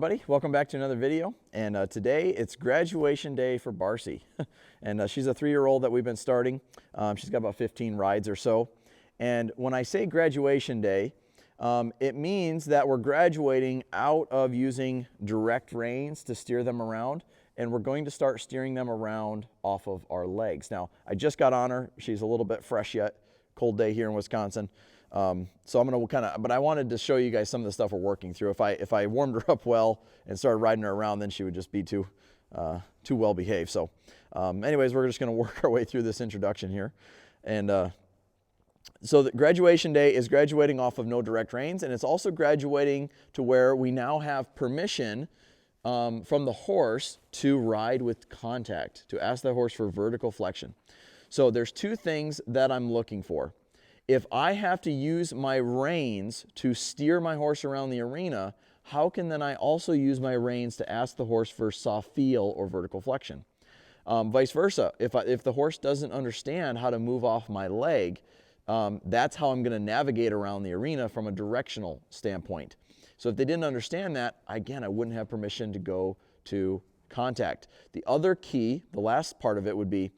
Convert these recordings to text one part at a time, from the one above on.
Everybody, welcome back to another video, and today it's graduation day for Barcie. And she's a 3-year-old that we've been starting. She's got about 15 rides or so, and when I say graduation day, it means that we're graduating out of using direct reins to steer them around, and we're going to start steering them around off of our legs. Now, I just got on her. She's a little bit fresh yet. Cold day here in Wisconsin. So I'm gonna but I wanted to show you guys some of the stuff we're working through. If I warmed her up well and started riding her around, then she would just be too well behaved. So anyways, we're just gonna work our way through this introduction here. And so the graduation day is graduating off of no direct reins, and it's also graduating to where we now have permission from the horse to ride with contact, to ask the horse for vertical flexion. So there's two things that I'm looking for. If I have to use my reins to steer my horse around the arena, how can then I also use my reins to ask the horse for soft feel or vertical flexion? Vice versa, if the horse doesn't understand how to move off my leg, that's how I'm going to navigate around the arena from a directional standpoint. So if they didn't understand that, again, I wouldn't have permission to go to contact. The other key, the last part of it would be,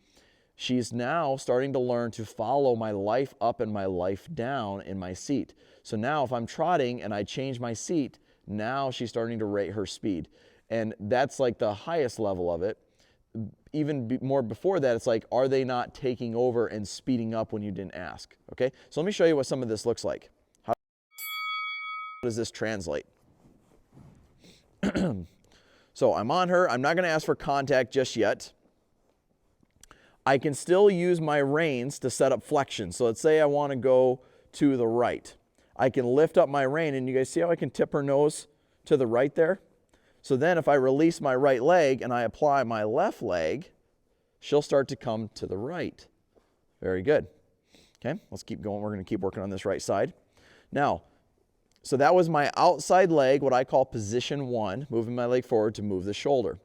she's now starting to learn to follow my life up and my life down in my seat. So now if I'm trotting and I change my seat, now she's starting to rate her speed. And that's like the highest level of it. Even more before that, it's like, are they not taking over and speeding up when you didn't ask? Okay, so let me show you what some of this looks like. How does this translate? So I'm on her. I'm not going to ask for contact just yet. I can still use my reins to set up flexion. So let's say I want to go to the right. I can lift up my rein, and you guys see how I can tip her nose to the right there? So then if I release my right leg and I apply my left leg, she'll start to come to the right. Very good. Okay, let's keep going. We're going to keep working on this right side. Now, so that was my outside leg, what I call position 1, moving my leg forward to move the shoulder.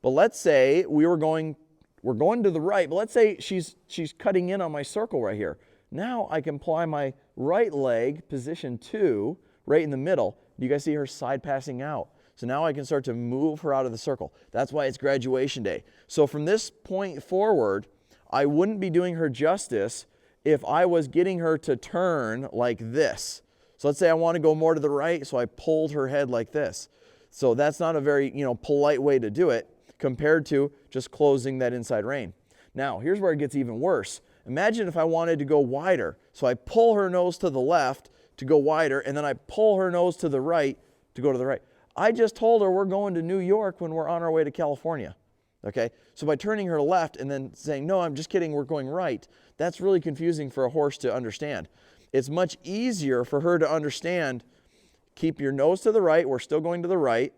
But let's say we're going to the right, but let's say she's cutting in on my circle right here. Now I can apply my right leg, position 2, right in the middle. You guys see her side passing out. So now I can start to move her out of the circle. That's why it's graduation day. So from this point forward, I wouldn't be doing her justice if I was getting her to turn like this. So let's say I want to go more to the right, so I pulled her head like this. So that's not a very, polite way to do it, compared to just closing that inside rein. Now, here's where it gets even worse. Imagine if I wanted to go wider. So I pull her nose to the left to go wider, and then I pull her nose to the right to go to the right. I just told her we're going to New York when we're on our way to California. Okay? So by turning her left and then saying, no, I'm just kidding, we're going right, that's really confusing for a horse to understand. It's much easier for her to understand, keep your nose to the right, we're still going to the right,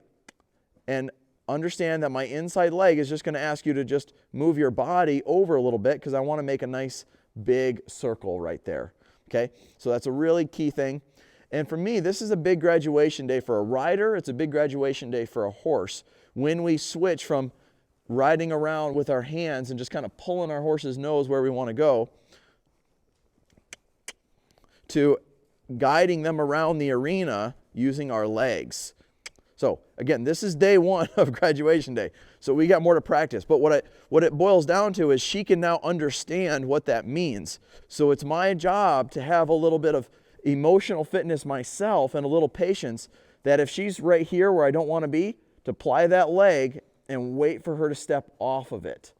and understand that my inside leg is just going to ask you to just move your body over a little bit because I want to make a nice big circle right there. Okay, so that's a really key thing. And for me, this is a big graduation day for a rider. It's a big graduation day for a horse when we switch from riding around with our hands and just kind of pulling our horse's nose where we want to go to guiding them around the arena using our legs. So again, this is day 1 of graduation day. So we got more to practice. But what it boils down to is she can now understand what that means. So it's my job to have a little bit of emotional fitness myself and a little patience that if she's right here where I don't want to be, to ply that leg and wait for her to step off of it.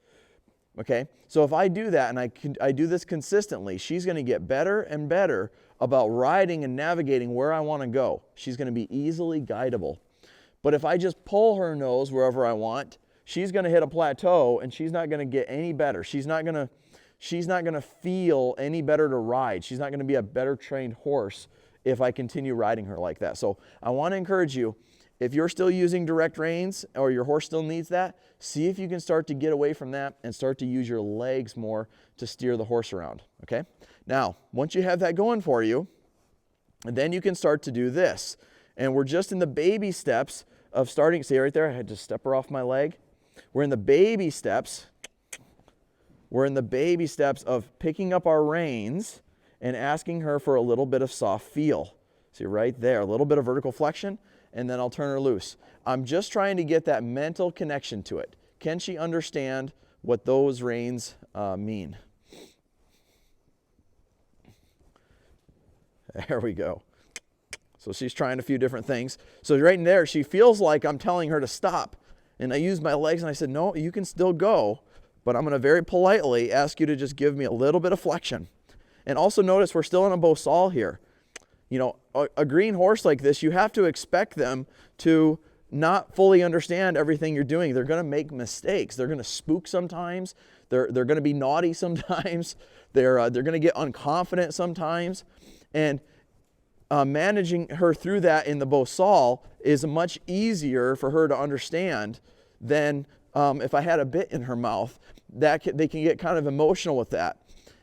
Okay? So if I do that and I do this consistently, she's going to get better and better about riding and navigating where I want to go. She's going to be easily guidable. But if I just pull her nose wherever I want, she's going to hit a plateau and she's not going to get any better. She's not going to feel any better to ride. She's not going to be a better trained horse if I continue riding her like that. So I want to encourage you, if you're still using direct reins or your horse still needs that, see if you can start to get away from that and start to use your legs more to steer the horse around. Okay? Now, once you have that going for you, then you can start to do this. And we're just in the baby steps of starting. See right there, I had to step her off my leg. We're in the baby steps. We're in the baby steps of picking up our reins and asking her for a little bit of soft feel. See right there, a little bit of vertical flexion. and then I'll turn her loose. I'm just trying to get that mental connection to it. Can she understand what those reins mean? There we go. So she's trying a few different things. So right in there, she feels like I'm telling her to stop. And I used my legs and I said, no, you can still go, but I'm going to very politely ask you to just give me a little bit of flexion. And also notice we're still in a Barcie here. You know, a green horse like this, you have to expect them to not fully understand everything you're doing. They're going to make mistakes. They're going to spook sometimes. They're going to be naughty sometimes. They're going to get unconfident sometimes. And managing her through that in the Barcie is much easier for her to understand than if I had a bit in her mouth. They can get kind of emotional with that.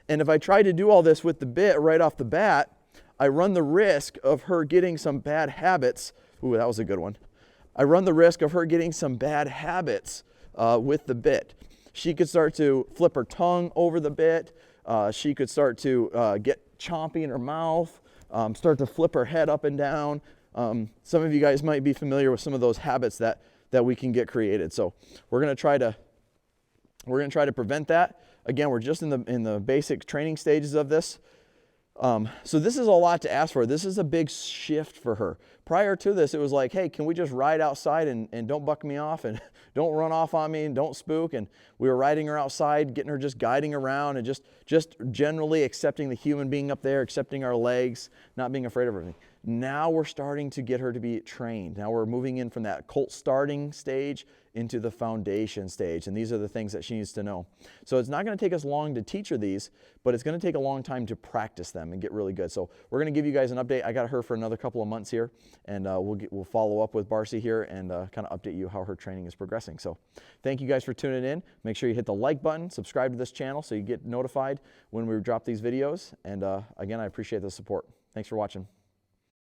And if I try to do all this with the bit right off the bat, I run the risk of her getting some bad habits. Ooh, that was a good one. I run the risk of her getting some bad habits with the bit. She could start to flip her tongue over the bit. She could start to get chompy in her mouth, start to flip her head up and down. Some of you guys might be familiar with some of those habits that we can get created. So we're going to try to prevent that. Again, we're just in the basic training stages of this. So this is a lot to ask for. This is a big shift for her. Prior to this, it was like, hey, can we just ride outside and don't buck me off and don't run off on me and don't spook? And we were riding her outside, getting her just guiding around and just generally accepting the human being up there, accepting our legs, not being afraid of everything. Now we're starting to get her to be trained. Now we're moving in from that colt starting stage into the foundation stage. And these are the things that she needs to know. So it's not going to take us long to teach her these, but it's going to take a long time to practice them and get really good. So we're going to give you guys an update. I got her for another couple of months here, and we'll follow up with Barcie here and kind of update you how her training is progressing. So thank you guys for tuning in. Make sure you hit the like button, subscribe to this channel so you get notified when we drop these videos. And again, I appreciate the support. Thanks for watching.